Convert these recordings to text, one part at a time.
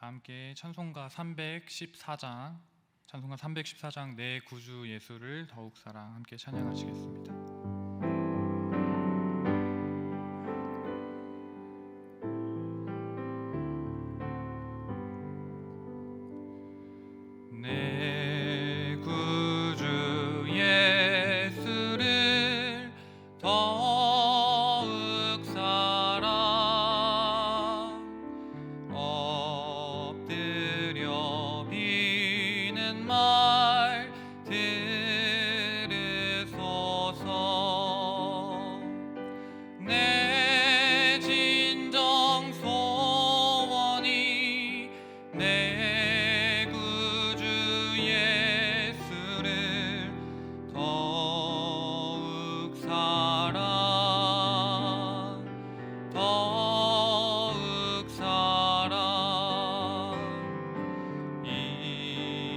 다 함께 찬송가 314장 내 구주 예수를 더욱 사랑 함께 찬양하시겠습니다. 내 구주 예수를 더욱 사랑 엎드려 비는 말 들으소서. 내 진정 소원이 내 구주 예수를 더욱 사랑 더욱 사랑.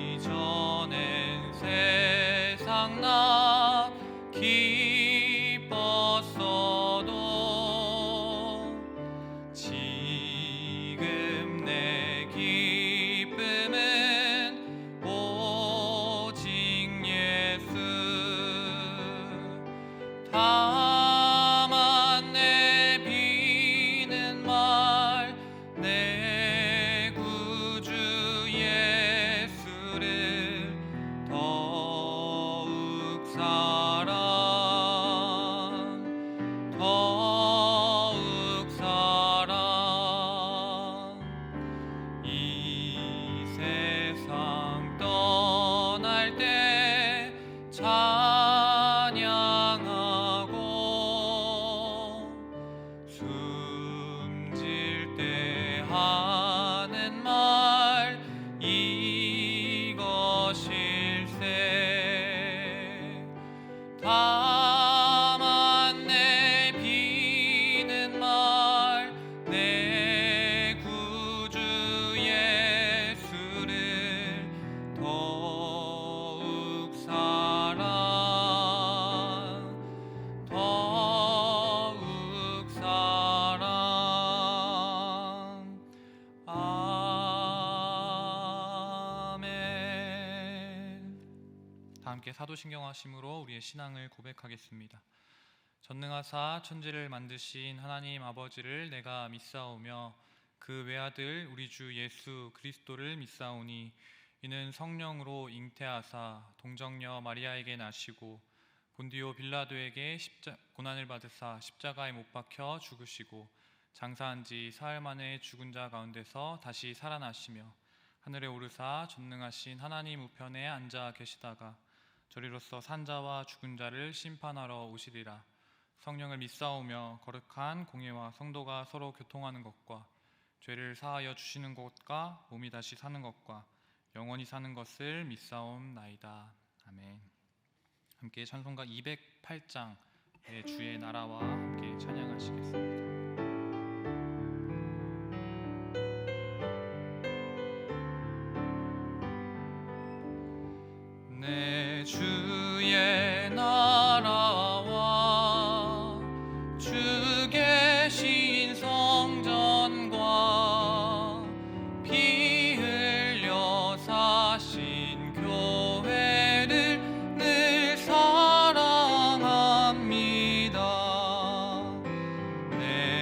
이전엔 세상 나 기뻤어도 지금 내 기쁨은 오직 예수. 다만 내 비는 말 내 구주 예수를 더욱 사랑 더욱 사랑. 이 세상 떠날 때 찬양하고 숨질 때 하는 말 이것일세. 다만 내 비는 말 내 구주 예수를 더욱 사랑 더욱 사랑. 아멘. 다 함께 사도신경하심으로 우리의 신앙을 고백하겠습니다. 전능하사 천지를 만드신 하나님 아버지를 내가 믿사오며 그 외아들 우리 주 예수 그리스도를 믿사오니 이는 성령으로 잉태하사 동정녀 마리아에게 나시고 본디오 빌라도에게 고난을 받으사 십자가에 못 박혀 죽으시고 장사한 지 사흘 만에 죽은 자 가운데서 다시 살아나시며 하늘에 오르사 전능하신 하나님 우편에 앉아 계시다가 저리로서 산자와 죽은 자를 심판하러 오시리라. 성령을 믿사오며 거룩한 공예와 성도가 서로 교통하는 것과 죄를 사하여 주시는 것과 몸이 다시 사는 것과 영원히 사는 것을 믿사옵나이다. 아멘. 함께 찬송가 208장 주의 나라와 함께 찬양하시겠습니다. 내 주의 나라와 주 계신 성전과 피 흘려 사신 교회를 늘 사랑합니다. 내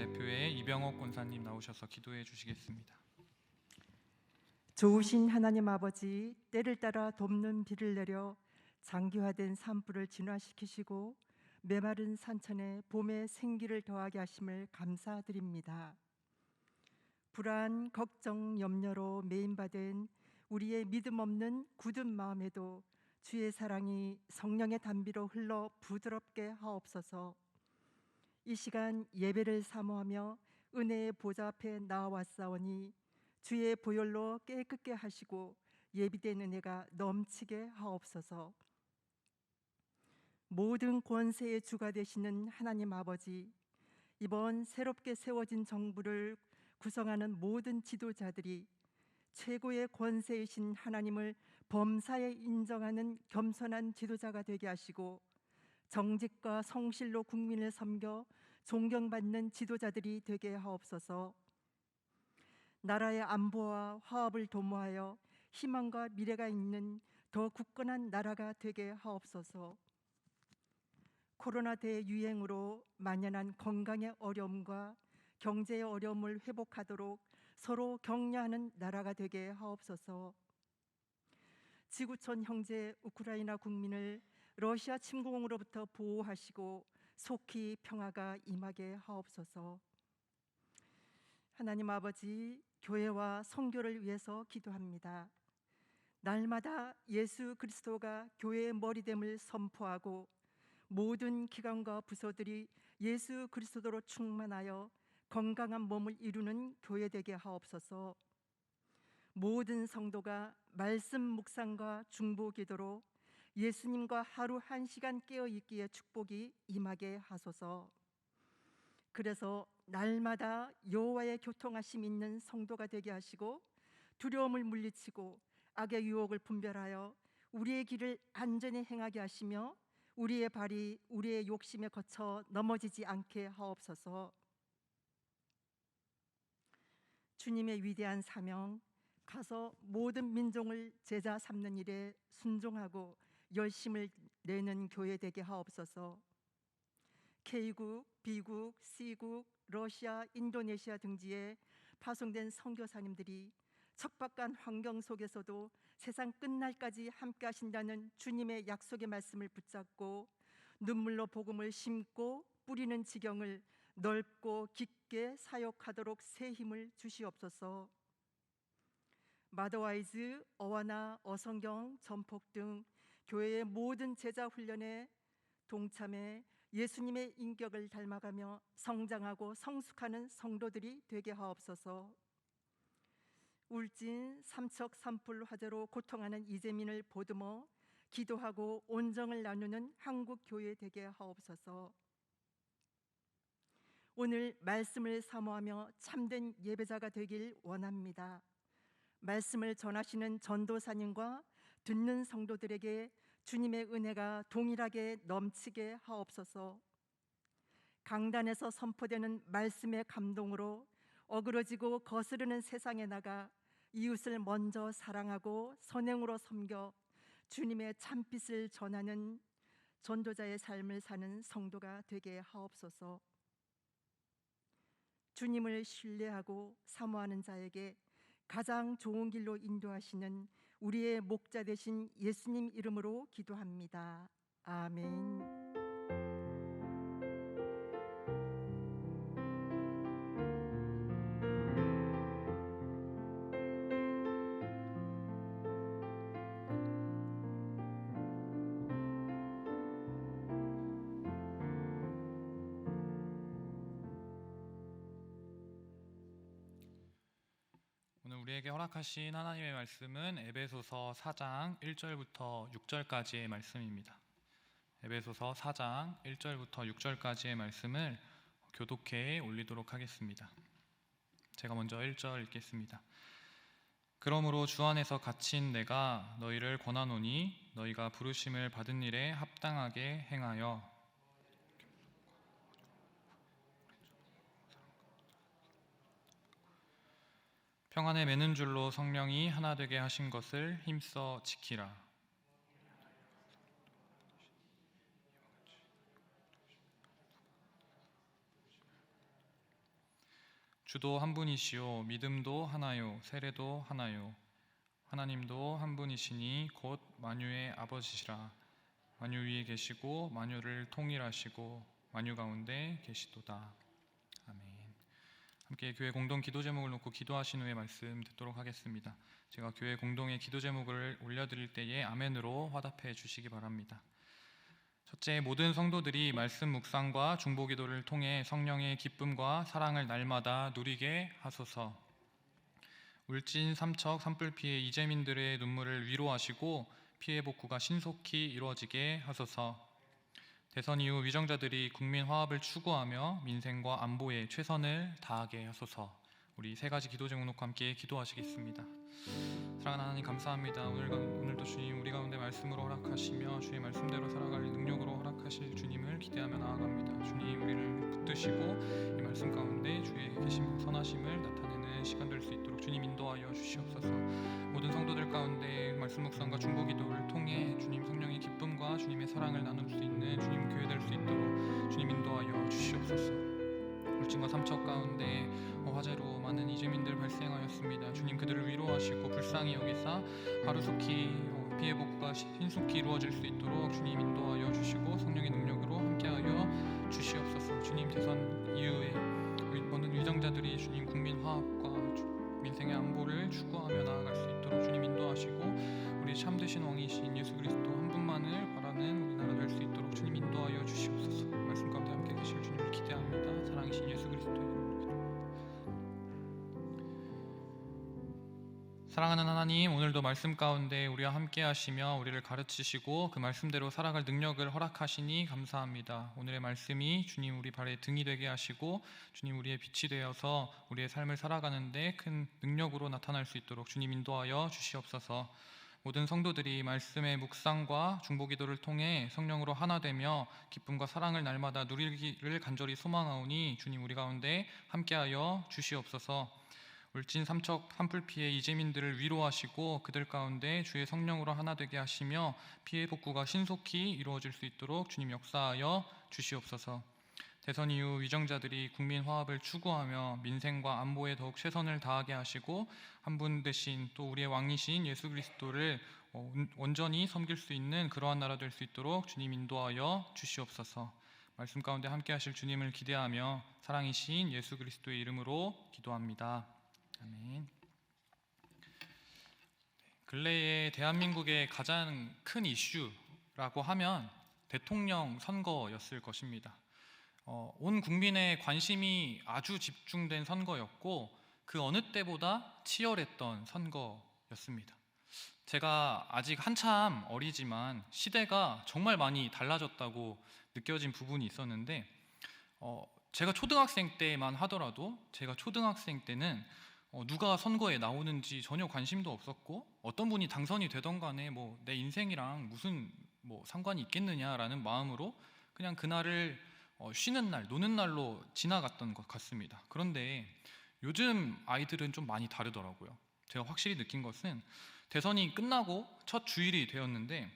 대표의 이병옥 권사님 나오셔서 기도해 주시겠습니다. 좋으신 하나님 아버지, 때를 따라 돕는 비를 내려 장기화된 산불을 진화시키시고 메마른 산천에 봄의 생기를 더하게 하심을 감사드립니다. 불안, 걱정, 염려로 메인받은 우리의 믿음 없는 굳은 마음에도 주의 사랑이 성령의 단비로 흘러 부드럽게 하옵소서. 이 시간 예배를 사모하며 은혜의 보좌 앞에 나와왔사오니 주의 보혈로 깨끗게 하시고 예비된 은혜가 넘치게 하옵소서. 모든 권세의 주가 되시는 하나님 아버지, 이번 새롭게 세워진 정부를 구성하는 모든 지도자들이 최고의 권세이신 하나님을 범사에 인정하는 겸손한 지도자가 되게 하시고 정직과 성실로 국민을 섬겨 존경받는 지도자들이 되게 하옵소서. 나라의 안보와 화합을 도모하여 희망과 미래가 있는 더 굳건한 나라가 되게 하옵소서. 코로나 대유행으로 만연한 건강의 어려움과 경제의 어려움을 회복하도록 서로 격려하는 나라가 되게 하옵소서. 지구촌 형제 우크라이나 국민을 러시아 침공으로부터 보호하시고 속히 평화가 임하게 하옵소서. 하나님 아버지, 교회와 선교를 위해서 기도합니다. 날마다 예수 그리스도가 교회의 머리됨을 선포하고 모든 기관과 부서들이 예수 그리스도로 충만하여 건강한 몸을 이루는 교회 되게 하옵소서. 모든 성도가 말씀 묵상과 중보 기도로 예수님과 하루 1시간 깨어 있기에 축복이 임하게 하소서. 그래서 날마다 여호와의 교통하심 있는 성도가 되게 하시고 두려움을 물리치고 악의 유혹을 분별하여 우리의 길을 안전히 행하게 하시며 우리의 발이 우리의 욕심에 거쳐 넘어지지 않게 하옵소서. 주님의 위대한 사명, 가서 모든 민족을 제자 삼는 일에 순종하고 열심을 내는 교회 되게 하옵소서. K국, B국, C국, 러시아, 인도네시아 등지에 파송된 선교사님들이 척박한 환경 속에서도 세상 끝날까지 함께 하신다는 주님의 약속의 말씀을 붙잡고 눈물로 복음을 심고 뿌리는 지경을 넓고 깊게 사역하도록 새 힘을 주시옵소서. 마더와이즈, 어와나, 어성경, 전폭 등 교회의 모든 제자 훈련에 동참해 예수님의 인격을 닮아가며 성장하고 성숙하는 성도들이 되게 하옵소서. 울진 삼척 산불 화재로 고통하는 이재민을 보듬어 기도하고 온정을 나누는 한국 교회 되게 하옵소서. 오늘 말씀을 사모하며 참된 예배자가 되길 원합니다. 말씀을 전하시는 전도사님과 듣는 성도들에게 주님의 은혜가 동일하게 넘치게 하옵소서. 강단에서 선포되는 말씀의 감동으로 어그러지고 거스르는 세상에 나가 이웃을 먼저 사랑하고 선행으로 섬겨 주님의 참빛을 전하는 전도자의 삶을 사는 성도가 되게 하옵소서. 주님을 신뢰하고 사모하는 자에게 가장 좋은 길로 인도하시는 우리의 목자 되신 예수님 이름으로 기도합니다. 아멘. 오늘 우리에게 허락하신 하나님의 말씀은 에베소서 4장 1절부터 6절까지의 말씀입니다. 에베소서 4장 1절부터 6절까지의 말씀을 교독해 올리도록 하겠습니다. 제가 먼저 1절 읽겠습니다. 그러므로 주 안에서 갇힌 내가 너희를 권하노니 너희가 부르심을 받은 일에 합당하게 행하여 평안에 매는 줄로 성령이 하나 되게 하신 것을 힘써 지키라. 주도 한 분이시요 믿음도 하나요 세례도 하나요 하나님도 한 분이시니 곧 만유의 아버지시라. 만유 위에 계시고 만유를 통일하시고 만유 가운데 계시도다. 아멘. 함께 교회 공동 기도 제목을 놓고 기도하신 후에 말씀 듣도록 하겠습니다. 제가 교회 공동의 기도 제목을 올려드릴 때에 아멘으로 화답해 주시기 바랍니다. 첫째, 모든 성도들이 말씀 묵상과 중보 기도를 통해 성령의 기쁨과 사랑을 날마다 누리게 하소서. 울진 삼척 산불 피해 이재민들의 눈물을 위로하시고 피해 복구가 신속히 이루어지게 하소서. 대선 이후 위정자들이 국민 화합을 추구하며 민생과 안보에 최선을 다하게 하소서. 우리 세 가지 기도 제목 놓고 함께 기도하시겠습니다. 사랑하는 하나님 감사합니다. 오늘도 주님 우리 가운데 말씀으로 허락하시며 주의 말씀대로 살아갈 능력으로 허락하실 주님을 기대하며 나아갑니다. 주님 우리를 붙드시고 이 말씀 가운데 주의 계신 선하심을 나타내는 시간 될 수 있도록 주님 인도하여 주시옵소서. 모든 성도들 가운데 말씀 묵상과 중보 기도를 통해 주님 성령의 기쁨과 주님의 사랑을 나눌 수 있는 주님 교회 될 수 있도록 주님 인도하여 주시옵소서. 울진과 삼척 가운데 화재로 많은 이재민들 발생하였습니다. 주님 그들을 위로하시고 불쌍히 여기사 하루속히 피해 복구가 신속히 이루어질 수 있도록 주님 인도하여 주시고 성령의 능력으로 함께하여 주시옵소서. 주님 대선 이후에 모든 위정자들이 주님 국민 화합과 민생의 안보를 추구하며 나아갈 수 있도록 주님 인도하시고 우리 참되신 왕이신 예수 그리스도 한 분만을 바라는 우리나라 될 수 있도록 주님 인도하여 주시옵소서. 말씀 가운데 함께 계실 주님을 기대합니다. 사랑이신 예수 그리스도의 이름으로 기도합니다. 사랑하는 하나님, 오늘도 말씀 가운데 우리와 함께 하시며 우리를 가르치시고 그 말씀대로 살아갈 능력을 허락하시니 감사합니다. 오늘의 말씀이 주님 우리 발의 등이 되게 하시고 주님 우리의 빛이 되어서 우리의 삶을 살아가는데 큰 능력으로 나타날 수 있도록 주님 인도하여 주시옵소서. 모든 성도들이 말씀의 묵상과 중보 기도를 통해 성령으로 하나 되며 기쁨과 사랑을 날마다 누리기를 간절히 소망하오니 주님 우리 가운데 함께하여 주시옵소서. 울진 삼척 산불 피해 이재민들을 위로하시고 그들 가운데 주의 성령으로 하나 되게 하시며 피해 복구가 신속히 이루어질 수 있도록 주님 역사하여 주시옵소서. 대선 이후 위정자들이 국민 화합을 추구하며 민생과 안보에 더욱 최선을 다하게 하시고 한 분 대신 또 우리의 왕이신 예수 그리스도를 온전히 섬길 수 있는 그러한 나라 될 수 있도록 주님 인도하여 주시옵소서. 말씀 가운데 함께 하실 주님을 기대하며 사랑이신 예수 그리스도의 이름으로 기도합니다. 아멘. 근래에 대한민국의 가장 큰 이슈라고 하면 대통령 선거였을 것입니다. 온 국민의 관심이 아주 집중된 선거였고 그 어느 때보다 치열했던 선거였습니다. 제가 아직 한참 어리지만 시대가 정말 많이 달라졌다고 느껴진 부분이 있었는데 제가 초등학생 때만 하더라도 제가 초등학생 때는 누가 선거에 나오는지 전혀 관심도 없었고 어떤 분이 당선이 되던 간에 내 인생이랑 무슨 상관이 있겠느냐라는 마음으로 그냥 그날을 쉬는 날, 노는 날로 지나갔던 것 같습니다. 그런데 요즘 아이들은 좀 많이 다르더라고요. 제가 확실히 느낀 것은 대선이 끝나고 첫 주일이 되었는데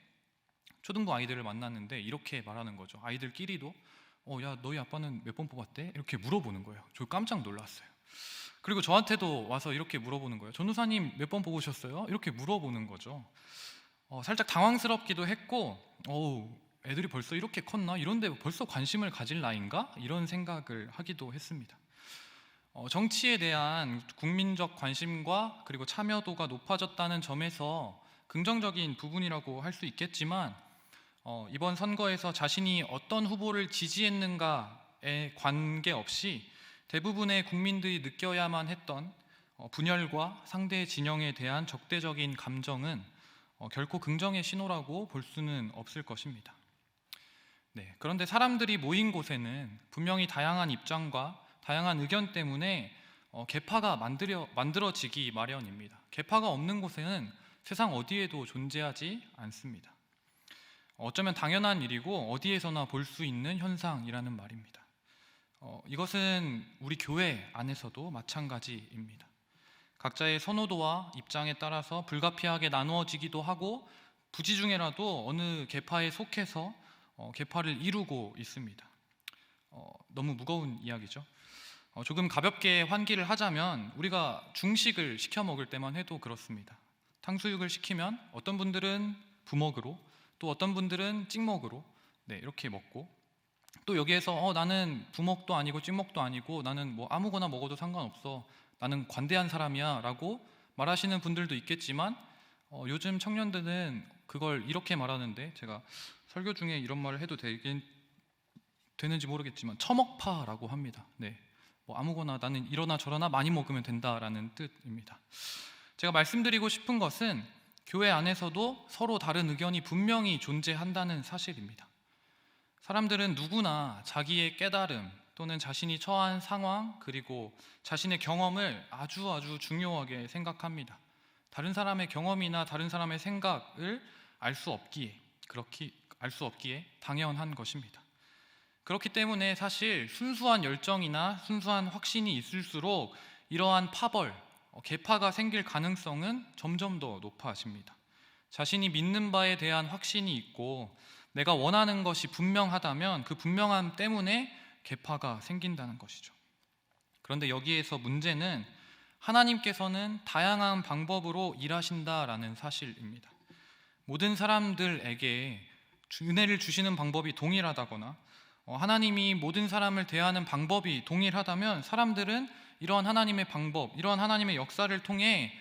초등부 아이들을 만났는데 이렇게 말하는 거죠. 아이들끼리도 야 너희 아빠는 몇 번 뽑았대? 이렇게 물어보는 거예요. 저 깜짝 놀랐어요. 그리고 저한테도 와서 이렇게 물어보는 거예요. 전우사님 몇 번 뽑으셨어요? 이렇게 물어보는 거죠. 살짝 당황스럽기도 했고 애들이 벌써 이렇게 컸나? 이런데 벌써 관심을 가질 나이인가? 이런 생각을 하기도 했습니다. 정치에 대한 국민적 관심과 그리고 참여도가 높아졌다는 점에서 긍정적인 부분이라고 할 수 있겠지만 이번 선거에서 자신이 어떤 후보를 지지했는가에 관계없이 대부분의 국민들이 느껴야만 했던 분열과 상대 진영에 대한 적대적인 감정은 결코 긍정의 신호라고 볼 수는 없을 것입니다. 그런데 사람들이 모인 곳에는 분명히 다양한 입장과 다양한 의견 때문에 계파가 만들어지기 마련입니다. 계파가 없는 곳에는 세상 어디에도 존재하지 않습니다. 어쩌면 당연한 일이고 어디에서나 볼 수 있는 현상이라는 말입니다. 이것은 우리 교회 안에서도 마찬가지입니다. 각자의 선호도와 입장에 따라서 불가피하게 나누어지기도 하고 부지 중에라도 어느 계파에 속해서 계파를 이루고 있습니다. 너무 무거운 이야기죠. 조금 가볍게 환기를 하자면 우리가 중식을 시켜 먹을 때만 해도 그렇습니다. 탕수육을 시키면 어떤 분들은 부먹으로, 또 어떤 분들은 찍먹으로 이렇게 먹고, 또 여기에서 나는 부먹도 아니고 찍먹도 아니고 나는 뭐 아무거나 먹어도 상관없어, 나는 관대한 사람이야 라고 말하시는 분들도 있겠지만, 요즘 청년들은 그걸 이렇게 말하는데, 제가 설교 중에 이런 말을 해도 되는지 모르겠지만 처먹파라고 합니다. 뭐 아무거나 나는 이러나 저러나 많이 먹으면 된다라는 뜻입니다. 제가 말씀드리고 싶은 것은 교회 안에서도 서로 다른 의견이 분명히 존재한다는 사실입니다. 사람들은 누구나 자기의 깨달음 또는 자신이 처한 상황 그리고 자신의 경험을 아주 중요하게 생각합니다. 다른 사람의 경험이나 다른 사람의 생각을 알 수 없기에 당연한 것입니다. 그렇기 때문에 사실 순수한 열정이나 순수한 확신이 있을수록 이러한 파벌, 계파가 생길 가능성은 점점 더 높아집니다. 자신이 믿는 바에 대한 확신이 있고 내가 원하는 것이 분명하다면 그 분명함 때문에 계파가 생긴다는 것이죠. 그런데 여기에서 문제는 하나님께서는 다양한 방법으로 일하신다라는 사실입니다. 모든 사람들에게 은혜를 주시는 방법이 동일하다거나 하나님이 모든 사람을 대하는 방법이 동일하다면 사람들은 이러한 하나님의 방법, 이러한 하나님의 역사를 통해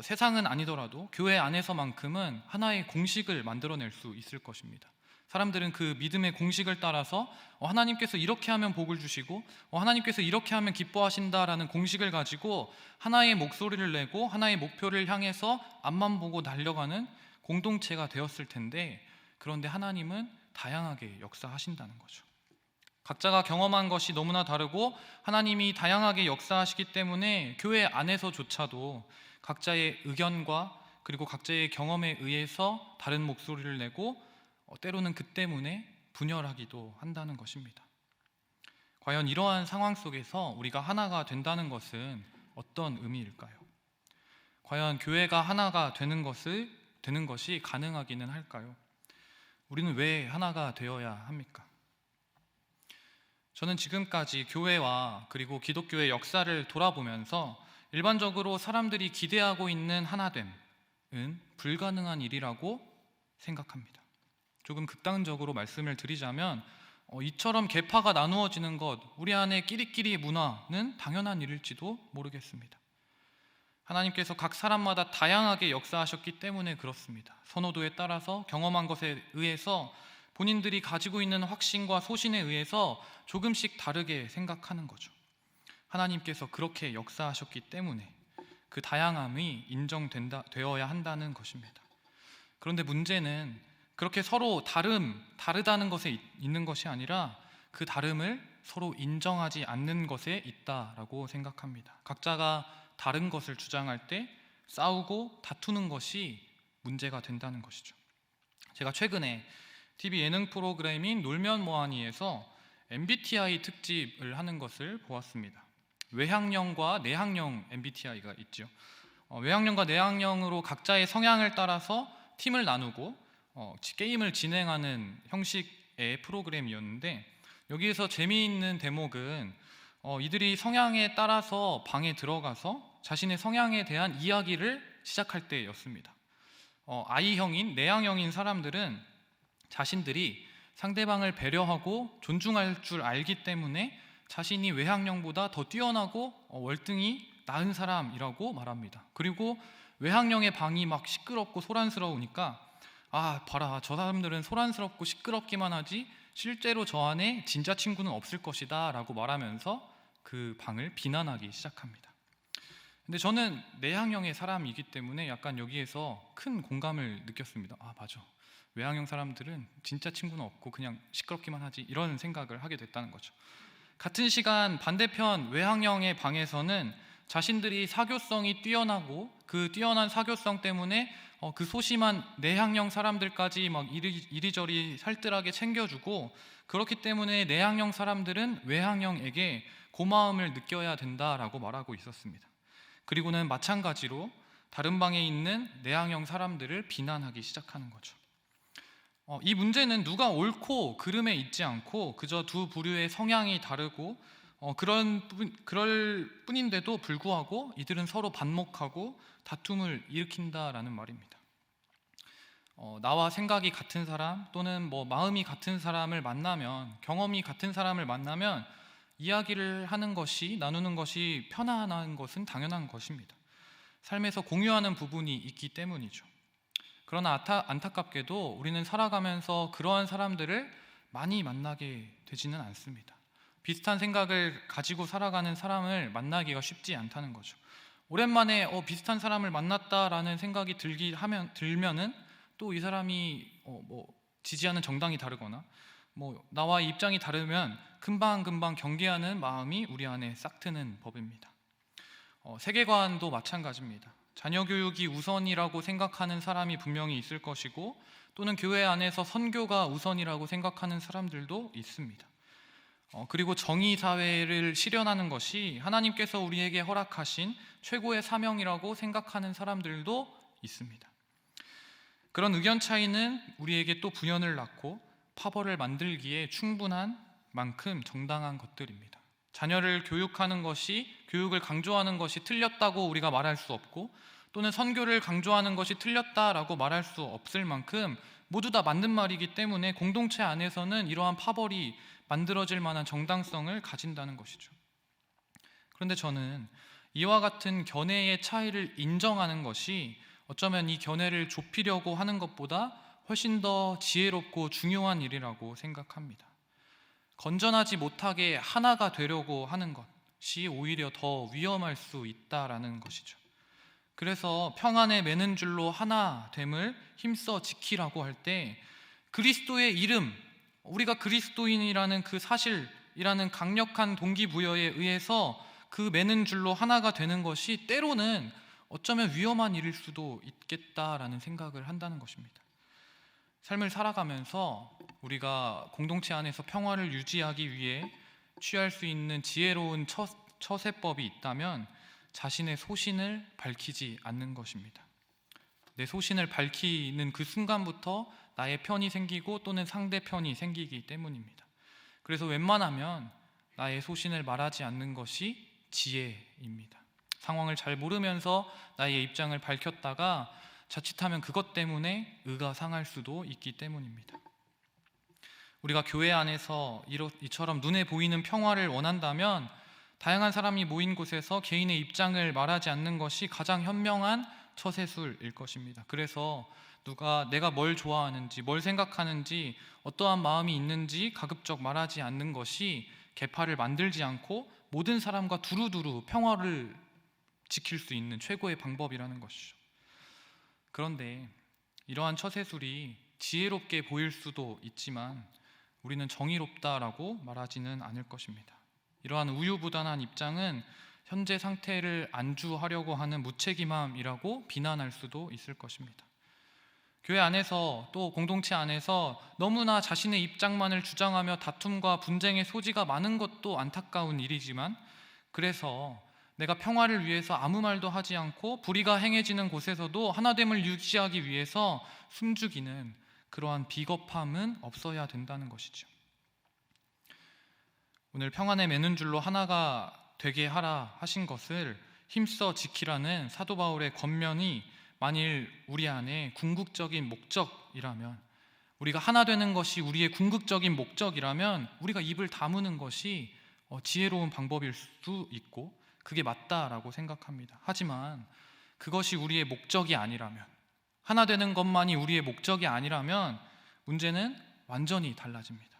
세상은 아니더라도 교회 안에서만큼은 하나의 공식을 만들어낼 수 있을 것입니다. 사람들은 그 믿음의 공식을 따라서 하나님께서 이렇게 하면 복을 주시고 하나님께서 이렇게 하면 기뻐하신다라는 공식을 가지고 하나의 목소리를 내고 하나의 목표를 향해서 앞만 보고 달려가는 공동체가 되었을 텐데, 그런데 하나님은 다양하게 역사하신다는 거죠. 각자가 경험한 것이 너무나 다르고 하나님이 다양하게 역사하시기 때문에 교회 안에서조차도 각자의 의견과 그리고 각자의 경험에 의해서 다른 목소리를 내고 때로는 그 때문에 분열하기도 한다는 것입니다. 과연 이러한 상황 속에서 우리가 하나가 된다는 것은 어떤 의미일까요? 과연 교회가 하나가 되는 것이 가능하기는 할까요? 우리는 왜 하나가 되어야 합니까? 저는 지금까지 교회와 그리고 기독교의 역사를 돌아보면서 일반적으로 사람들이 기대하고 있는 하나됨은 불가능한 일이라고 생각합니다. 조금 극단적으로 말씀을 드리자면 이처럼 계파가 나누어지는 것, 우리 안에 끼리끼리 문화는 당연한 일일지도 모르겠습니다. 하나님께서 각 사람마다 다양하게 역사하셨기 때문에 그렇습니다. 선호도에 따라서 경험한 것에 의해서 본인들이 가지고 있는 확신과 소신에 의해서 조금씩 다르게 생각하는 거죠. 하나님께서 그렇게 역사하셨기 때문에 그 다양함이 인정되어야 한다는 것입니다. 그런데 문제는 그렇게 서로 다르다는 것에 있는 것이 아니라 그 다름을 서로 인정하지 않는 것에 있다라고 생각합니다. 각자가 다른 것을 주장할 때 싸우고 다투는 것이 문제가 된다는 것이죠. 제가 최근에 TV 예능 프로그램인 놀면 뭐하니에서 MBTI 특집을 하는 것을 보았습니다. 외향형과 내향형 MBTI가 있죠. 외향형과 내향형으로 각자의 성향을 따라서 팀을 나누고 게임을 진행하는 형식의 프로그램이었는데, 여기에서 재미있는 대목은 이들이 성향에 따라서 방에 들어가서 자신의 성향에 대한 이야기를 시작할 때였습니다. I형인 내향형인 사람들은 자신들이 상대방을 배려하고 존중할 줄 알기 때문에 자신이 외향형보다 더 뛰어나고 월등히 나은 사람이라고 말합니다. 그리고 외향형의 방이 막 시끄럽고 소란스러우니까 봐라, 저 사람들은 소란스럽고 시끄럽기만 하지 실제로 저 안에 진짜 친구는 없을 것이다 라고 말하면서 그 방을 비난하기 시작합니다. 근데 저는 내향형의 사람이기 때문에 약간 여기에서 큰 공감을 느꼈습니다. 맞아, 외향형 사람들은 진짜 친구는 없고 그냥 시끄럽기만 하지, 이런 생각을 하게 됐다는 거죠. 같은 시간 반대편 외향형의 방에서는 자신들이 사교성이 뛰어나고 그 뛰어난 사교성 때문에 그 소심한 내향형 사람들까지 막 이리저리 살뜰하게 챙겨주고, 그렇기 때문에 내향형 사람들은 외향형에게 고마움을 느껴야 된다라고 말하고 있었습니다. 그리고는 마찬가지로 다른 방에 있는 내향형 사람들을 비난하기 시작하는 거죠. 이 문제는 누가 옳고 그름에 있지 않고 그저 두 부류의 성향이 다르고 그럴 뿐인데도 불구하고 이들은 서로 반목하고 다툼을 일으킨다라는 말입니다. 나와 생각이 같은 사람 또는 마음이 같은 사람을 만나면, 경험이 같은 사람을 만나면 이야기를 하는 것이, 나누는 것이 편안한 것은 당연한 것입니다. 삶에서 공유하는 부분이 있기 때문이죠. 그러나 안타깝게도 우리는 살아가면서 그러한 사람들을 많이 만나게 되지는 않습니다. 비슷한 생각을 가지고 살아가는 사람을 만나기가 쉽지 않다는 거죠. 오랜만에 비슷한 사람을 만났다라는 생각이 들면은 또 이 사람이 지지하는 정당이 다르거나 나와 입장이 다르면 금방 경계하는 마음이 우리 안에 싹 트는 법입니다. 세계관도 마찬가지입니다. 자녀 교육이 우선이라고 생각하는 사람이 분명히 있을 것이고, 또는 교회 안에서 선교가 우선이라고 생각하는 사람들도 있습니다. 그리고 정의 사회를 실현하는 것이 하나님께서 우리에게 허락하신 최고의 사명이라고 생각하는 사람들도 있습니다. 그런 의견 차이는 우리에게 또 분열을 낳고 파벌을 만들기에 충분한 만큼 정당한 것들입니다. 자녀를 교육하는 것이, 교육을 강조하는 것이 틀렸다고 우리가 말할 수 없고, 또는 선교를 강조하는 것이 틀렸다라고 말할 수 없을 만큼 모두 다 맞는 말이기 때문에 공동체 안에서는 이러한 파벌이 만들어질 만한 정당성을 가진다는 것이죠. 그런데 저는 이와 같은 견해의 차이를 인정하는 것이 어쩌면 이 견해를 좁히려고 하는 것보다 훨씬 더 지혜롭고 중요한 일이라고 생각합니다. 건전하지 못하게 하나가 되려고 하는 것이 오히려 더 위험할 수 있다라는 것이죠. 그래서 평안에 매는 줄로 하나됨을 힘써 지키라고 할 때 그리스도의 이름, 우리가 그리스도인이라는 그 사실이라는 강력한 동기부여에 의해서 그 매는 줄로 하나가 되는 것이 때로는 어쩌면 위험한 일일 수도 있겠다라는 생각을 한다는 것입니다. 삶을 살아가면서 우리가 공동체 안에서 평화를 유지하기 위해 취할 수 있는 지혜로운 처세법이 있다면 자신의 소신을 밝히지 않는 것입니다. 내 소신을 밝히는 그 순간부터 나의 편이 생기고 또는 상대편이 생기기 때문입니다. 그래서 웬만하면 나의 소신을 말하지 않는 것이 지혜입니다. 상황을 잘 모르면서 나의 입장을 밝혔다가 자칫하면 그것 때문에 의가 상할 수도 있기 때문입니다. 우리가 교회 안에서 이처럼 눈에 보이는 평화를 원한다면 다양한 사람이 모인 곳에서 개인의 입장을 말하지 않는 것이 가장 현명한 처세술일 것입니다. 그래서 내가 뭘 좋아하는지, 뭘 생각하는지, 어떠한 마음이 있는지 가급적 말하지 않는 것이 계파를 만들지 않고 모든 사람과 두루두루 평화를 지킬 수 있는 최고의 방법이라는 것이죠. 그런데 이러한 처세술이 지혜롭게 보일 수도 있지만 우리는 정의롭다라고 말하지는 않을 것입니다. 이러한 우유부단한 입장은 현재 상태를 안주하려고 하는 무책임함이라고 비난할 수도 있을 것입니다. 교회 안에서 또 공동체 안에서 너무나 자신의 입장만을 주장하며 다툼과 분쟁의 소지가 많은 것도 안타까운 일이지만, 그래서 내가 평화를 위해서 아무 말도 하지 않고 불의가 행해지는 곳에서도 하나됨을 유지하기 위해서 숨죽이는 그러한 비겁함은 없어야 된다는 것이죠. 오늘 평안에 매는 줄로 하나가 되게 하라 하신 것을 힘써 지키라는 사도 바울의 권면이 만일 우리 안에 궁극적인 목적이라면, 우리가 하나 되는 것이 우리의 궁극적인 목적이라면 우리가 입을 다무는 것이 지혜로운 방법일 수 있고 그게 맞다라고 생각합니다. 하지만 그것이 우리의 목적이 아니라면, 하나 되는 것만이 우리의 목적이 아니라면 문제는 완전히 달라집니다.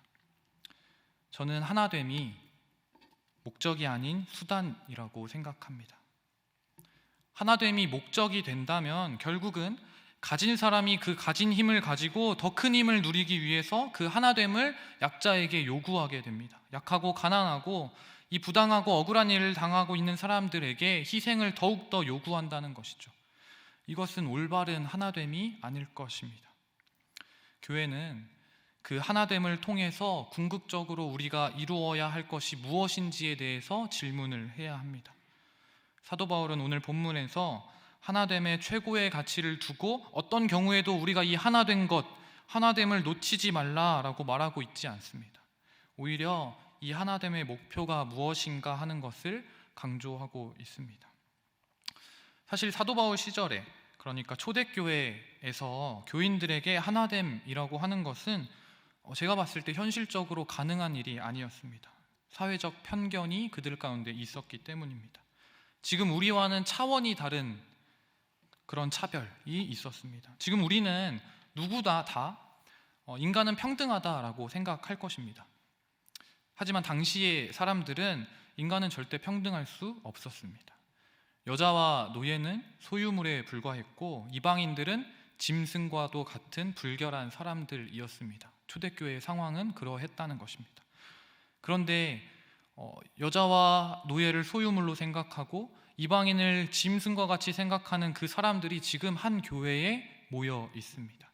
저는 하나됨이 목적이 아닌 수단이라고 생각합니다. 하나됨이 목적이 된다면 결국은 가진 사람이 그 가진 힘을 가지고 더 큰 힘을 누리기 위해서 그 하나됨을 약자에게 요구하게 됩니다. 약하고 가난하고 이 부당하고 억울한 일을 당하고 있는 사람들에게 희생을 더욱더 요구한다는 것이죠. 이것은 올바른 하나됨이 아닐 것입니다. 교회는 그 하나됨을 통해서 궁극적으로 우리가 이루어야 할 것이 무엇인지에 대해서 질문을 해야 합니다. 사도 바울은 오늘 본문에서 하나됨의 최고의 가치를 두고 어떤 경우에도 우리가 이 하나된 것, 하나됨을 놓치지 말라라고 말하고 있지 않습니다. 오히려 이 하나됨의 목표가 무엇인가 하는 것을 강조하고 있습니다. 사실 사도 바울 시절에, 그러니까 초대교회에서 교인들에게 하나됨이라고 하는 것은 제가 봤을 때 현실적으로 가능한 일이 아니었습니다. 사회적 편견이 그들 가운데 있었기 때문입니다. 지금 우리와는 차원이 다른 그런 차별이 있었습니다. 지금 우리는 누구나 다 인간은 평등하다라고 생각할 것입니다. 하지만 당시의 사람들은 인간은 절대 평등할 수 없었습니다. 여자와 노예는 소유물에 불과했고 이방인들은 짐승과도 같은 불결한 사람들이었습니다. 초대교회의 상황은 그러했다는 것입니다. 그런데 여자와 노예를 소유물로 생각하고 이방인을 짐승과 같이 생각하는 그 사람들이 지금 한 교회에 모여 있습니다.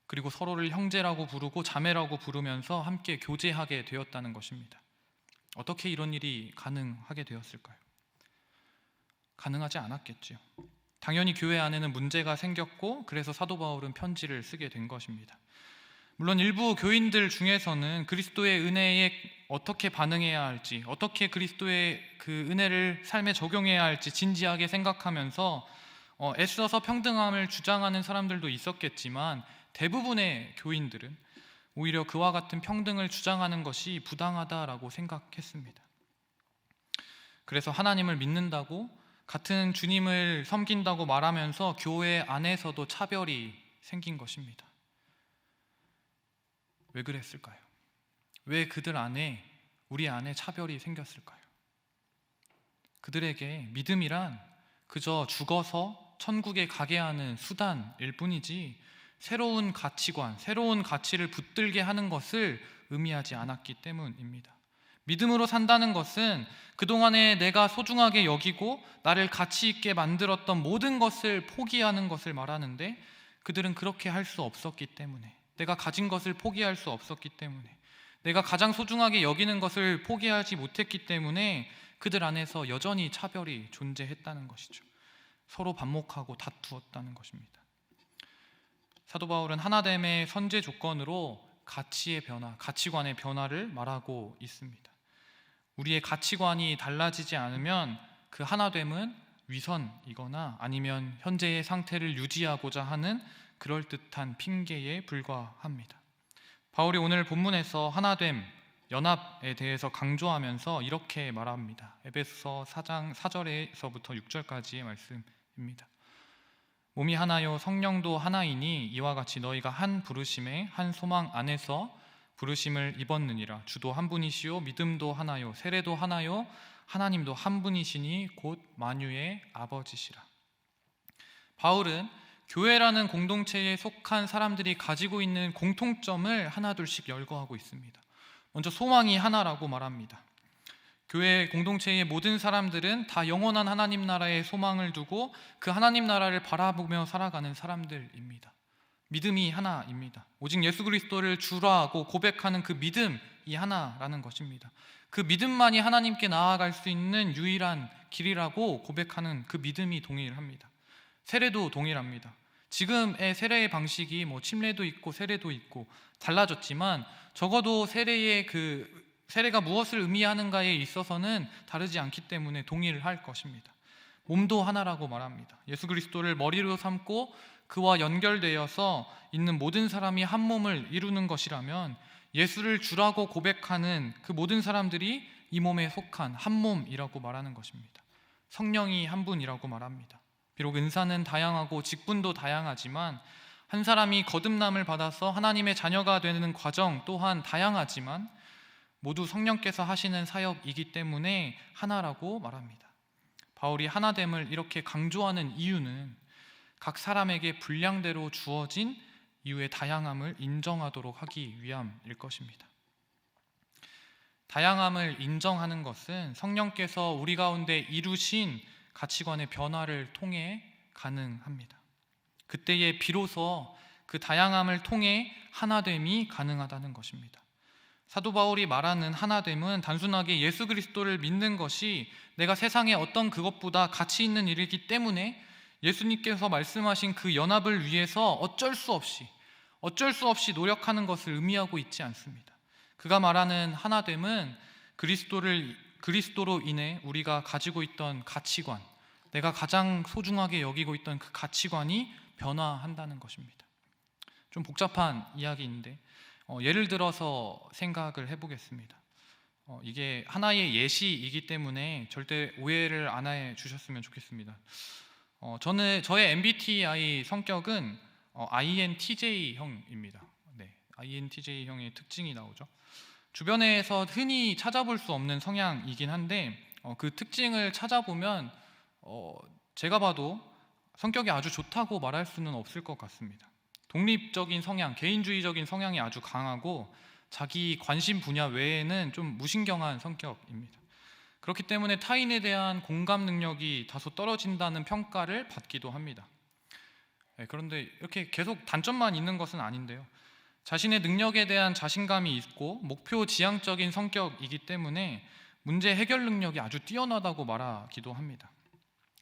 그리고 서로를 형제라고 부르고 자매라고 부르면서 함께 교제하게 되었다는 것입니다. 어떻게 이런 일이 가능하게 되었을까요? 가능하지 않았겠지요. 당연히 교회 안에는 문제가 생겼고 그래서 사도 바울은 편지를 쓰게 된 것입니다. 물론 일부 교인들 중에서는 그리스도의 은혜에 어떻게 반응해야 할지, 어떻게 그리스도의 그 은혜를 삶에 적용해야 할지 진지하게 생각하면서 애써서 평등함을 주장하는 사람들도 있었겠지만 대부분의 교인들은 오히려 그와 같은 평등을 주장하는 것이 부당하다라고 생각했습니다. 그래서 하나님을 믿는다고, 같은 주님을 섬긴다고 말하면서 교회 안에서도 차별이 생긴 것입니다. 왜 그랬을까요? 왜 그들 안에, 우리 안에 차별이 생겼을까요? 그들에게 믿음이란 그저 죽어서 천국에 가게 하는 수단일 뿐이지 새로운 가치관, 새로운 가치를 붙들게 하는 것을 의미하지 않았기 때문입니다. 믿음으로 산다는 것은 그동안에 내가 소중하게 여기고 나를 가치 있게 만들었던 모든 것을 포기하는 것을 말하는데 그들은 그렇게 할 수 없었기 때문에, 내가 가진 것을 포기할 수 없었기 때문에, 내가 가장 소중하게 여기는 것을 포기하지 못했기 때문에 그들 안에서 여전히 차별이 존재했다는 것이죠. 서로 반목하고 다투었다는 것입니다. 사도 바울은 하나됨의 선제 조건으로 가치의 변화, 가치관의 변화를 말하고 있습니다. 우리의 가치관이 달라지지 않으면 그 하나됨은 위선이거나 아니면 현재의 상태를 유지하고자 하는 그럴듯한 핑계에 불과합니다. 바울이 오늘 본문에서 하나됨, 연합에 대해서 강조하면서 이렇게 말합니다. 에베소서 4장 4절에서부터 6절까지의 말씀입니다. 몸이 하나요 성령도 하나이니 이와 같이 너희가 한 부르심에 한 소망 안에서 부르심을 입었느니라. 주도 한 분이시요 믿음도 하나요 세례도 하나요 하나님도 한 분이시니 곧 만유의 아버지시라. 바울은 교회라는 공동체에 속한 사람들이 가지고 있는 공통점을 하나둘씩 열거하고 있습니다. 먼저 소망이 하나라고 말합니다. 교회 공동체의 모든 사람들은 다 영원한 하나님 나라에 소망을 두고 그 하나님 나라를 바라보며 살아가는 사람들입니다. 믿음이 하나입니다. 오직 예수 그리스도를 주라고 고백하는 그 믿음이 하나라는 것입니다. 그 믿음만이 하나님께 나아갈 수 있는 유일한 길이라고 고백하는 그 믿음이 동일합니다. 세례도 동일합니다. 지금의 세례의 방식이 침례도 있고 세례도 있고 달라졌지만 적어도 세례가 무엇을 의미하는가에 있어서는 다르지 않기 때문에 동일할 것입니다. 몸도 하나라고 말합니다. 예수 그리스도를 머리로 삼고 그와 연결되어서 있는 모든 사람이 한 몸을 이루는 것이라면 예수를 주라고 고백하는 그 모든 사람들이 이 몸에 속한 한 몸이라고 말하는 것입니다. 성령이 한 분이라고 말합니다. 비록 은사는 다양하고 직분도 다양하지만 한 사람이 거듭남을 받아서 하나님의 자녀가 되는 과정 또한 다양하지만 모두 성령께서 하시는 사역이기 때문에 하나라고 말합니다. 바울이 하나됨을 이렇게 강조하는 이유는 각 사람에게 분량대로 주어진 이유의 다양함을 인정하도록 하기 위함일 것입니다. 다양함을 인정하는 것은 성령께서 우리 가운데 이루신 가치관의 변화를 통해 가능합니다. 그때에 비로소 그 다양함을 통해 하나됨이 가능하다는 것입니다. 사도 바울이 말하는 하나됨은 단순하게 예수 그리스도를 믿는 것이 내가 세상의 어떤 그것보다 가치 있는 일이기 때문에 예수님께서 말씀하신 그 연합을 위해서 어쩔 수 없이 노력하는 것을 의미하고 있지 않습니다. 그가 말하는 하나됨은 그리스도로 인해 우리가 가지고 있던 가치관, 내가 가장 소중하게 여기고 있던 그 가치관이 변화한다는 것입니다. 좀 복잡한 이야기인데 예를 들어서 생각을 해보겠습니다. 이게 하나의 예시이기 때문에 절대 오해를 안 해 주셨으면 좋겠습니다. 저의 MBTI 성격은 INTJ형입니다. 네, INTJ형의 특징이 나오죠. 주변에서 흔히 찾아볼 수 없는 성향이긴 한데 그 특징을 찾아보면 제가 봐도 성격이 아주 좋다고 말할 수는 없을 것 같습니다. 독립적인 성향, 개인주의적인 성향이 아주 강하고 자기 관심 분야 외에는 좀 무신경한 성격입니다. 그렇기 때문에 타인에 대한 공감 능력이 다소 떨어진다는 평가를 받기도 합니다. 그런데 이렇게 계속 단점만 있는 것은 아닌데요. 자신의 능력에 대한 자신감이 있고 목표 지향적인 성격이기 때문에 문제 해결 능력이 아주 뛰어나다고 말하기도 합니다.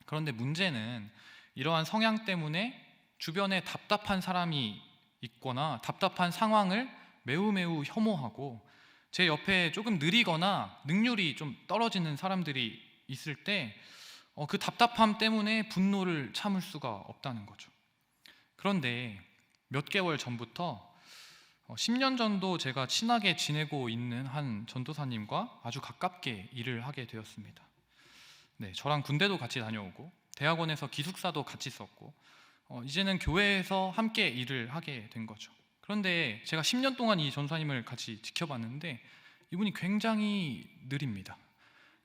그런데 문제는 이러한 성향 때문에 주변에 답답한 사람이 있거나 답답한 상황을 매우 혐오하고 제 옆에 조금 느리거나 능률이 좀 떨어지는 사람들이 있을 때 그 답답함 때문에 분노를 참을 수가 없다는 거죠. 그런데 몇 개월 전부터 10년 전도 제가 친하게 지내고 있는 한 전도사님과 아주 가깝게 일을 하게 되었습니다. 네, 저랑 군대도 같이 다녀오고 대학원에서 기숙사도 같이 썼고 이제는 교회에서 함께 일을 하게 된 거죠. 그런데 제가 10년 동안 이 전도사님을 같이 지켜봤는데 이분이 굉장히 느립니다.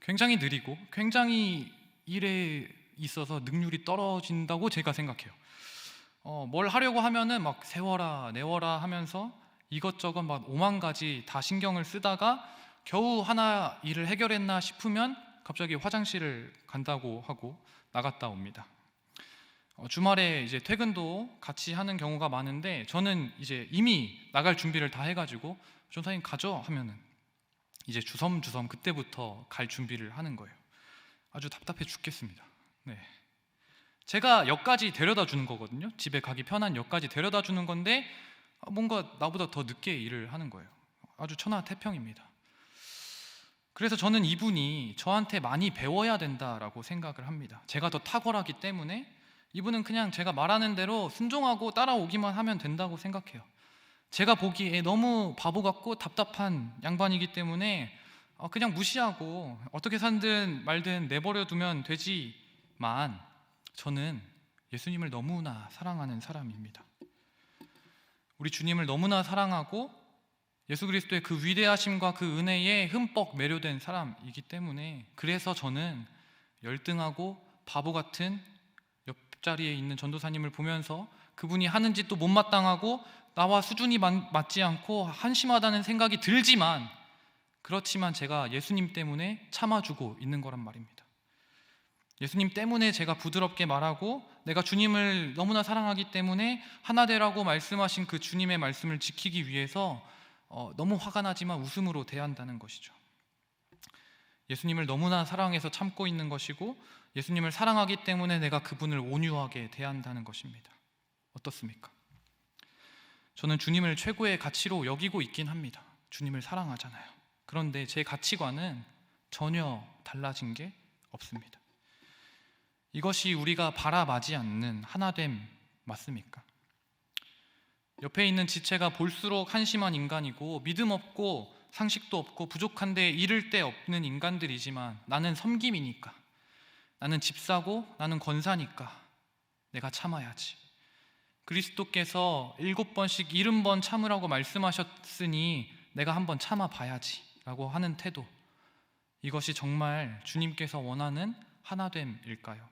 굉장히 느리고 굉장히 일에 있어서 능률이 떨어진다고 제가 생각해요. 뭘 하려고 하면은 막 세워라 내워라 하면서 이것저것 막 5만 가지 다 신경을 쓰다가 겨우 하나 일을 해결했나 싶으면 갑자기 화장실을 간다고 하고 나갔다 옵니다. 주말에 이제 퇴근도 같이 하는 경우가 많은데 저는 이제 이미 나갈 준비를 다 해가지고 전사님 가죠 하면은 이제 주섬주섬 그때부터 갈 준비를 하는 거예요. 아주 답답해 죽겠습니다. 네. 제가 역까지 데려다 주는 거거든요. 집에 가기 편한 역까지 데려다 주는 건데 뭔가 나보다 더 늦게 일을 하는 거예요. 아주 천하태평입니다. 그래서 저는 이분이 저한테 많이 배워야 된다라고 생각을 합니다. 제가 더 탁월하기 때문에 이분은 그냥 제가 말하는 대로 순종하고 따라오기만 하면 된다고 생각해요. 제가 보기에 너무 바보 같고 답답한 양반이기 때문에 그냥 무시하고 어떻게 살든 말든 내버려 두면 되지만 저는 예수님을 너무나 사랑하는 사람입니다. 우리 주님을 너무나 사랑하고 예수 그리스도의 그 위대하심과 그 은혜에 흠뻑 매료된 사람이기 때문에 그래서 저는 열등하고 바보 같은 옆자리에 있는 전도사님을 보면서 그분이 하는 짓도 못마땅하고 나와 수준이 맞지 않고 한심하다는 생각이 들지만 그렇지만 제가 예수님 때문에 참아주고 있는 거란 말입니다. 예수님 때문에 제가 부드럽게 말하고 내가 주님을 너무나 사랑하기 때문에 하나 되라고 말씀하신 그 주님의 말씀을 지키기 위해서 너무 화가 나지만 웃음으로 대한다는 것이죠. 예수님을 너무나 사랑해서 참고 있는 것이고 예수님을 사랑하기 때문에 내가 그분을 온유하게 대한다는 것입니다. 어떻습니까? 저는 주님을 최고의 가치로 여기고 있긴 합니다. 주님을 사랑하잖아요. 그런데 제 가치관은 전혀 달라진 게 없습니다. 이것이 우리가 바라마지 않는 하나됨 맞습니까? 옆에 있는 지체가 볼수록 한심한 인간이고 믿음 없고 상식도 없고 부족한데 이를 데 없는 인간들이지만 나는 섬김이니까, 나는 집사고 나는 권사니까 내가 참아야지. 그리스도께서 7번씩 70번 참으라고 말씀하셨으니 내가 한번 참아봐야지 라고 하는 태도, 이것이 정말 주님께서 원하는 하나됨일까요?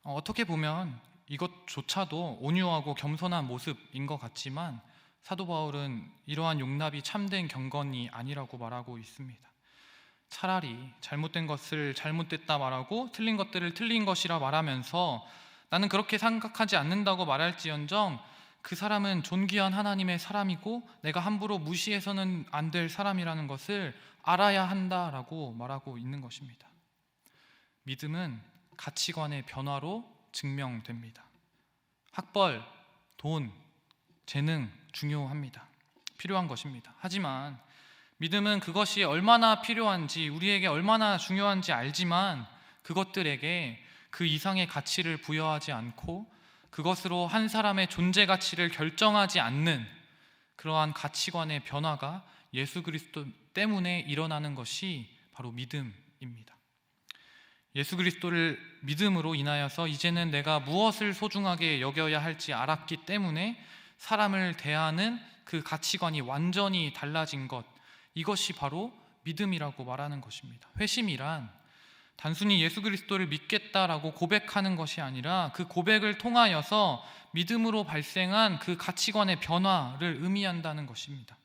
어떻게 보면 이것조차도 온유하고 겸손한 모습인 것 같지만 사도 바울은 이러한 용납이 참된 경건이 아니라고 말하고 있습니다. 차라리 잘못된 것을 잘못됐다 말하고 틀린 것들을 틀린 것이라 말하면서 나는 그렇게 생각하지 않는다고 말할지언정 그 사람은 존귀한 하나님의 사람이고 내가 함부로 무시해서는 안 될 사람이라는 것을 알아야 한다라고 말하고 있는 것입니다. 믿음은 가치관의 변화로 증명됩니다. 학벌, 돈, 재능 중요합니다. 필요한 것입니다. 하지만 믿음은 그것이 얼마나 필요한지, 우리에게 얼마나 중요한지 알지만 그것들에게 그 이상의 가치를 부여하지 않고 그것으로 한 사람의 존재 가치를 결정하지 않는 그러한 가치관의 변화가 예수 그리스도 때문에 일어나는 것이 바로 믿음입니다. 예수 그리스도를 믿음으로 인하여서 이제는 내가 무엇을 소중하게 여겨야 할지 알았기 때문에 사람을 대하는 그 가치관이 완전히 달라진 것, 이것이 바로 믿음이라고 말하는 것입니다. 회심이란 단순히 예수 그리스도를 믿겠다라고 고백하는 것이 아니라 그 고백을 통하여서 믿음으로 발생한 그 가치관의 변화를 의미한다는 것입니다.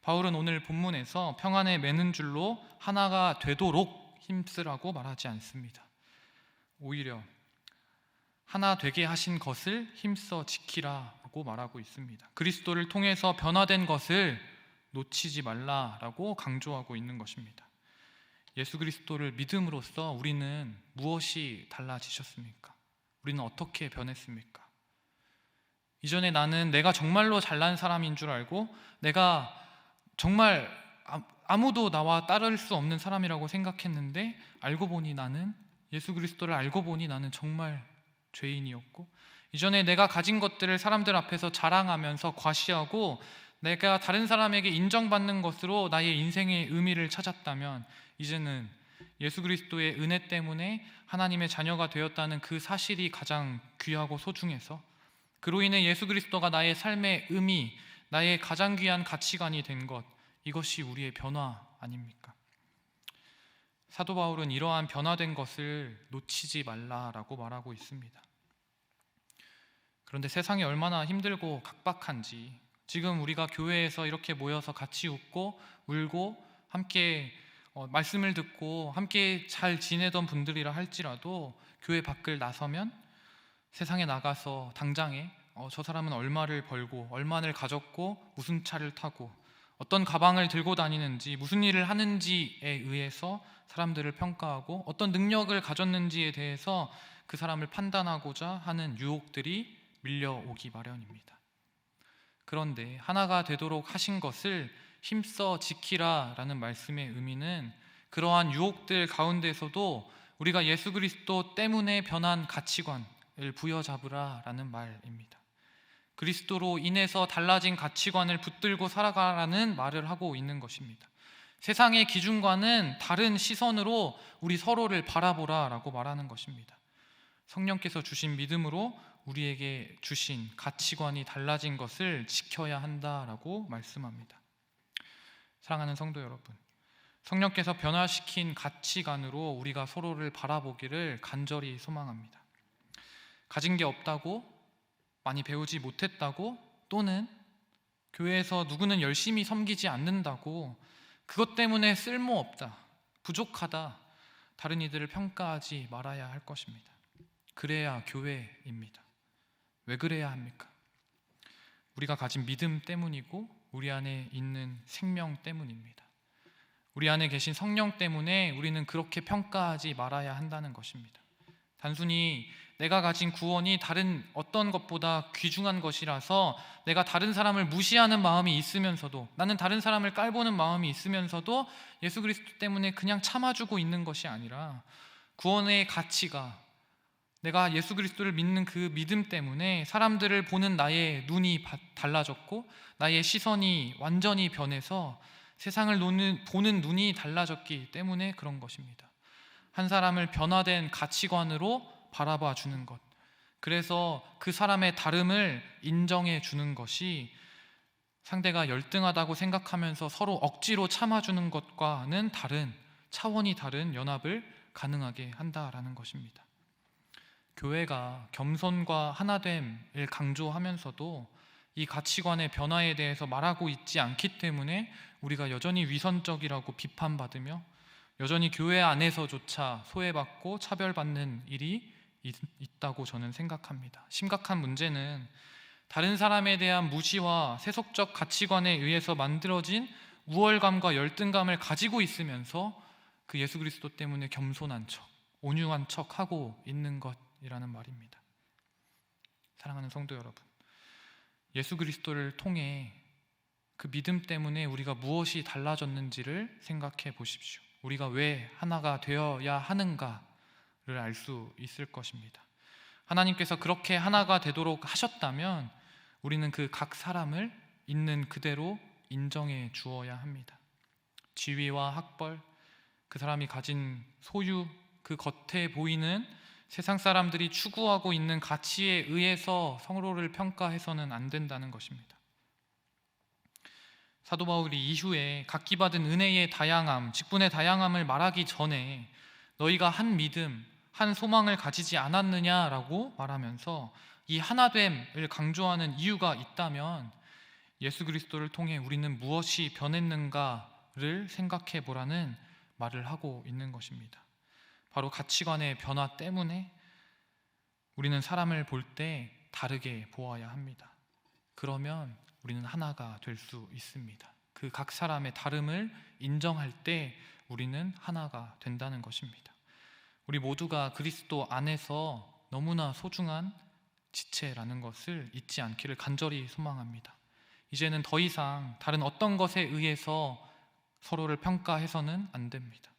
바울은 오늘 본문에서 평안에 매는 줄로 하나가 되도록 힘쓰라고 말하지 않습니다. 오히려 하나 되게 하신 것을 힘써 지키라고 말하고 있습니다. 그리스도를 통해서 변화된 것을 놓치지 말라라고 강조하고 있는 것입니다. 예수 그리스도를 믿음으로써 우리는 무엇이 달라지셨습니까? 우리는 어떻게 변했습니까? 이전에 나는 내가 정말로 잘난 사람인 줄 알고 내가 정말 아무도 나와 따를 수 없는 사람이라고 생각했는데 알고 보니 나는 예수 그리스도를 알고 보니 나는 정말 죄인이었고, 이전에 내가 가진 것들을 사람들 앞에서 자랑하면서 과시하고 내가 다른 사람에게 인정받는 것으로 나의 인생의 의미를 찾았다면 이제는 예수 그리스도의 은혜 때문에 하나님의 자녀가 되었다는 그 사실이 가장 귀하고 소중해서 그로 인해 예수 그리스도가 나의 삶의 의미, 나의 가장 귀한 가치관이 된 것, 이것이 우리의 변화 아닙니까? 사도 바울은 이러한 변화된 것을 놓치지 말라라고 말하고 있습니다. 그런데 세상이 얼마나 힘들고 각박한지, 지금 우리가 교회에서 이렇게 모여서 같이 웃고 울고 함께 말씀을 듣고 함께 잘 지내던 분들이라 할지라도 교회 밖을 나서면 세상에 나가서 당장에 저 사람은 얼마를 벌고 얼마를 가졌고 무슨 차를 타고 어떤 가방을 들고 다니는지 무슨 일을 하는지에 의해서 사람들을 평가하고 어떤 능력을 가졌는지에 대해서 그 사람을 판단하고자 하는 유혹들이 밀려오기 마련입니다. 그런데 하나가 되도록 하신 것을 힘써 지키라라는 말씀의 의미는 그러한 유혹들 가운데서도 우리가 예수 그리스도 때문에 변한 가치관을 부여잡으라라는 말입니다. 그리스도로 인해서 달라진 가치관을 붙들고 살아가라는 말을 하고 있는 것입니다. 세상의 기준과는 다른 시선으로 우리 서로를 바라보라라고 말하는 것입니다. 성령께서 주신 믿음으로 우리에게 주신 가치관이 달라진 것을 지켜야 한다라고 말씀합니다. 사랑하는 성도 여러분, 성령께서 변화시킨 가치관으로 우리가 서로를 바라보기를 간절히 소망합니다. 가진 게 없다고, 많이 배우지 못했다고, 또는 교회에서 누구는 열심히 섬기지 않는다고 그것 때문에 쓸모없다, 부족하다, 다른 이들을 평가하지 말아야 할 것입니다. 그래야 교회입니다. 왜 그래야 합니까? 우리가 가진 믿음 때문이고 우리 안에 있는 생명 때문입니다. 우리 안에 계신 성령 때문에 우리는 그렇게 평가하지 말아야 한다는 것입니다. 단순히 내가 가진 구원이 다른 어떤 것보다 귀중한 것이라서 내가 다른 사람을 무시하는 마음이 있으면서도, 나는 다른 사람을 깔보는 마음이 있으면서도 예수 그리스도 때문에 그냥 참아주고 있는 것이 아니라 구원의 가치가, 내가 예수 그리스도를 믿는 그 믿음 때문에 사람들을 보는 나의 눈이 달라졌고 나의 시선이 완전히 변해서 세상을 보는 눈이 달라졌기 때문에 그런 것입니다. 한 사람을 변화된 가치관으로 바라봐 주는 것, 그래서 그 사람의 다름을 인정해 주는 것이 상대가 열등하다고 생각하면서 서로 억지로 참아주는 것과는 다른, 차원이 다른 연합을 가능하게 한다라는 것입니다. 교회가 겸손과 하나됨을 강조하면서도 이 가치관의 변화에 대해서 말하고 있지 않기 때문에 우리가 여전히 위선적이라고 비판받으며 여전히 교회 안에서조차 소외받고 차별받는 일이 있다고 저는 생각합니다. 심각한 문제는 다른 사람에 대한 무시와 세속적 가치관에 의해서 만들어진 우월감과 열등감을 가지고 있으면서 그 예수 그리스도 때문에 겸손한 척, 온유한 척 하고 있는 것이라는 말입니다. 사랑하는 성도 여러분, 예수 그리스도를 통해 그 믿음 때문에 우리가 무엇이 달라졌는지를 생각해 보십시오. 우리가 왜 하나가 되어야 하는가를 알 수 있을 것입니다. 하나님께서 그렇게 하나가 되도록 하셨다면 우리는 그 각 사람을 있는 그대로 인정해 주어야 합니다. 지위와 학벌, 그 사람이 가진 소유, 그 겉에 보이는 세상 사람들이 추구하고 있는 가치에 의해서 서로를 평가해서는 안 된다는 것입니다. 사도 바울이 이후에 각기 받은 은혜의 다양함, 직분의 다양함을 말하기 전에 너희가 한 믿음, 한 소망을 가지지 않았느냐라고 말하면서 이 하나됨을 강조하는 이유가 있다면 예수 그리스도를 통해 우리는 무엇이 변했는가를 생각해 보라는 말을 하고 있는 것입니다. 바로 가치관의 변화 때문에 우리는 사람을 볼 때 다르게 보아야 합니다. 그러면 우리는 하나가 될 수 있습니다. 그 각 사람의 다름을 인정할 때 우리는 하나가 된다는 것입니다. 우리 모두가 그리스도 안에서 너무나 소중한 지체라는 것을 잊지 않기를 간절히 소망합니다. 이제는 더 이상 다른 어떤 것에 의해서 서로를 평가해서는 안 됩니다.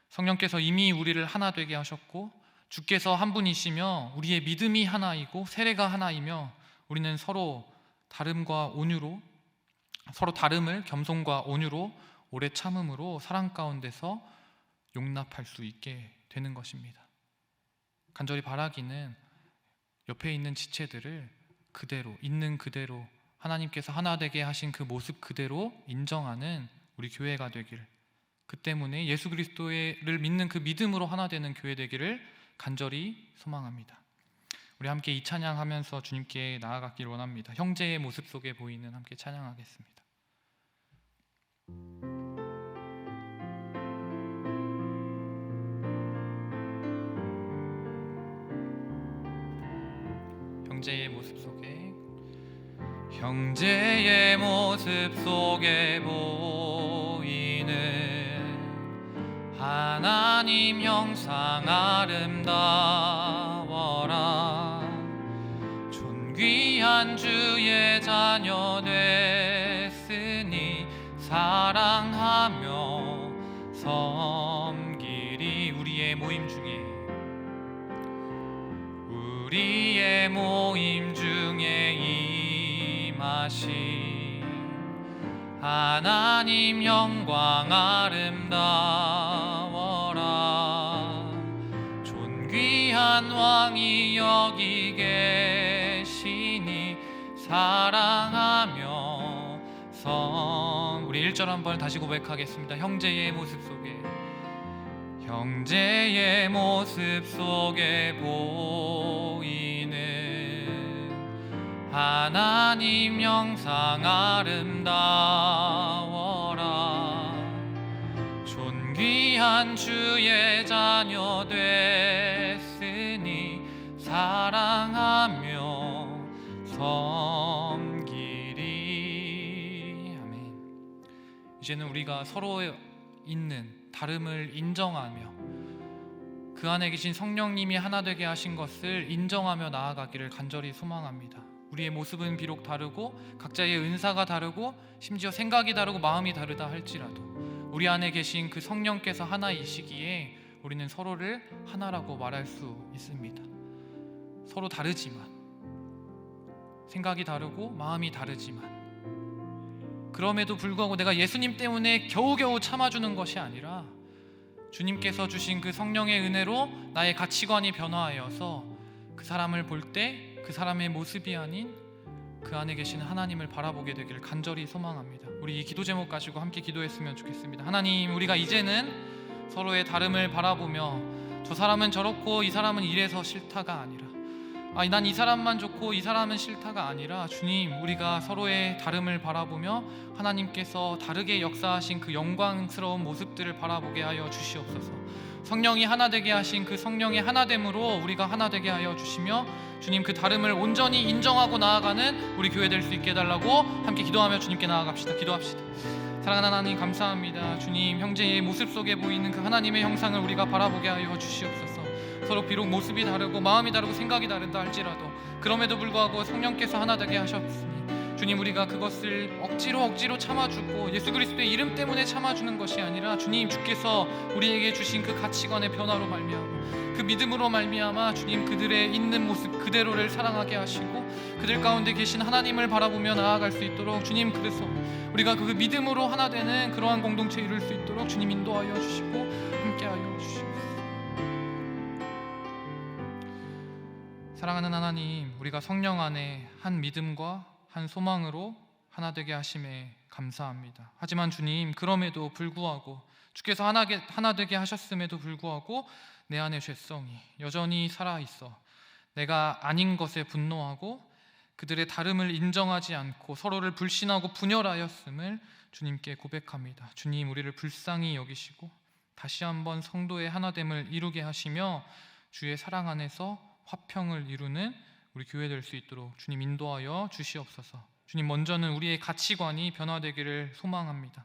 성령께서 이미 우리를 하나 되게 하셨고 주께서 한 분이시며 우리의 믿음이 하나이고 세례가 하나이며 우리는 서로 다름을 겸손과 온유로 오래 참음으로 사랑 가운데서 용납할 수 있게 되는 것입니다. 간절히 바라기는 옆에 있는 지체들을 그대로 있는 그대로 하나님께서 하나 되게 하신 그 모습 그대로 인정하는 우리 교회가 되길, 그 때문에 예수 그리스도를 믿는 그 믿음으로 하나 되는 교회 되기를 간절히 소망합니다. 우리 함께 이 찬양하면서 주님께 나아가길 원합니다. 형제의 모습 속에 보이는 함께 찬양하겠습니다. 형제의 모습 속에, 형제의 모습 속에 보이는 하나님 형상 아름다워라. 존귀한 주의 자녀 됐으니 사랑하며 섬기리. 우리의 모임 중에 임하신 하나님 영광 아름다워라. 존귀한 왕이 여기 계시니 사랑하며 우리 1절 한번 다시 고백하겠습니다. 형제의 모습 속에 보이는 하나님 형상 아름다워라. 존귀한 주의 자녀 됐으니 사랑하며 섬기리. 아멘. 이제는 우리가 서로에 있는 다름을 인정하며 그 안에 계신 성령님이 하나 되게 하신 것을 인정하며 나아가기를 간절히 소망합니다. 우리의 모습은 비록 다르고 각자의 은사가 다르고 심지어 생각이 다르고 마음이 다르다 할지라도 우리 안에 계신 그 성령께서 하나이시기에 우리는 서로를 하나라고 말할 수 있습니다. 서로 다르지만, 생각이 다르고 마음이 다르지만, 그럼에도 불구하고 내가 예수님 때문에 겨우겨우 참아주는 것이 아니라 주님께서 주신 그 성령의 은혜로 나의 가치관이 변화하여서 그 사람을 볼 때 그 사람의 모습이 아닌 그 안에 계시는 하나님을 바라보게 되기를 간절히 소망합니다. 우리 이 기도 제목 가지고 함께 기도했으면 좋겠습니다. 하나님, 우리가 이제는 서로의 다름을 바라보며 저 사람은 저렇고 이 사람은 이래서 싫다가 아니라, 난 이 사람만 좋고 이 사람은 싫다가 아니라, 주님, 우리가 서로의 다름을 바라보며 하나님께서 다르게 역사하신 그 영광스러운 모습들을 바라보게 하여 주시옵소서. 성령이 하나 되게 하신 그 성령의 하나됨으로 우리가 하나 되게 하여 주시며, 주님, 그 다름을 온전히 인정하고 나아가는 우리 교회 될 수 있게 해달라고 함께 기도하며 주님께 나아갑시다. 기도합시다. 사랑하는 하나님, 감사합니다. 주님, 형제의 모습 속에 보이는 그 하나님의 형상을 우리가 바라보게 하여 주시옵소서. 서로 비록 모습이 다르고 마음이 다르고 생각이 다르다 할지라도 그럼에도 불구하고 성령께서 하나 되게 하셨으니 주님, 우리가 그것을 억지로 참아주고 예수 그리스도의 이름 때문에 참아주는 것이 아니라 주님, 주께서 우리에게 주신 그 가치관의 변화로 말미암아, 그 믿음으로 말미암아 주님, 그들의 있는 모습 그대로를 사랑하게 하시고 그들 가운데 계신 하나님을 바라보며 나아갈 수 있도록 주님, 그래서 우리가 그 믿음으로 하나 되는 그러한 공동체 이룰 수 있도록 주님 인도하여 주시고 함께하여 주시옵소서. 사랑하는 하나님, 우리가 성령 안에 한 믿음과 한 소망으로 하나 되게 하심에 감사합니다. 하지만 주님, 그럼에도 불구하고 주께서 하나 되게 하셨음에도 불구하고 내 안의 죄성이 여전히 살아있어 내가 아닌 것에 분노하고 그들의 다름을 인정하지 않고 서로를 불신하고 분열하였음을 주님께 고백합니다. 주님, 우리를 불쌍히 여기시고 다시 한번 성도의 하나됨을 이루게 하시며 주의 사랑 안에서 화평을 이루는 우리 교회 될 수 있도록 주님 인도하여 주시옵소서. 주님, 먼저는 우리의 가치관이 변화되기를 소망합니다.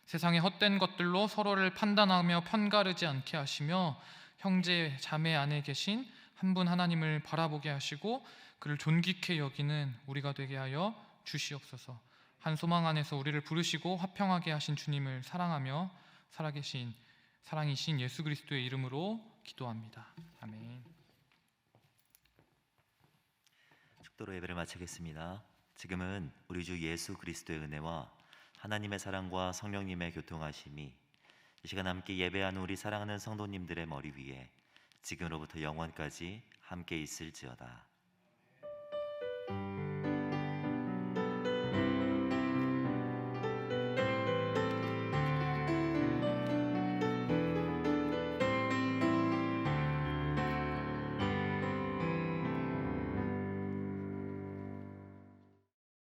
세상의 헛된 것들로 서로를 판단하며 편가르지 않게 하시며 형제 자매 안에 계신 한 분 하나님을 바라보게 하시고 그를 존귀케 여기는 우리가 되게 하여 주시옵소서. 한 소망 안에서 우리를 부르시고 화평하게 하신 주님을 사랑하며 살아계신 사랑이신 예수 그리스도의 이름으로 기도합니다. 아멘. 축도로 예배를 마치겠습니다. 지금은 우리 주 예수 그리스도의 은혜와 하나님의 사랑과 성령님의 교통하심이 이 시간 함께 예배하는 우리 사랑하는 성도님들의 머리 위에 지금으로부터 영원까지 함께 있을지어다.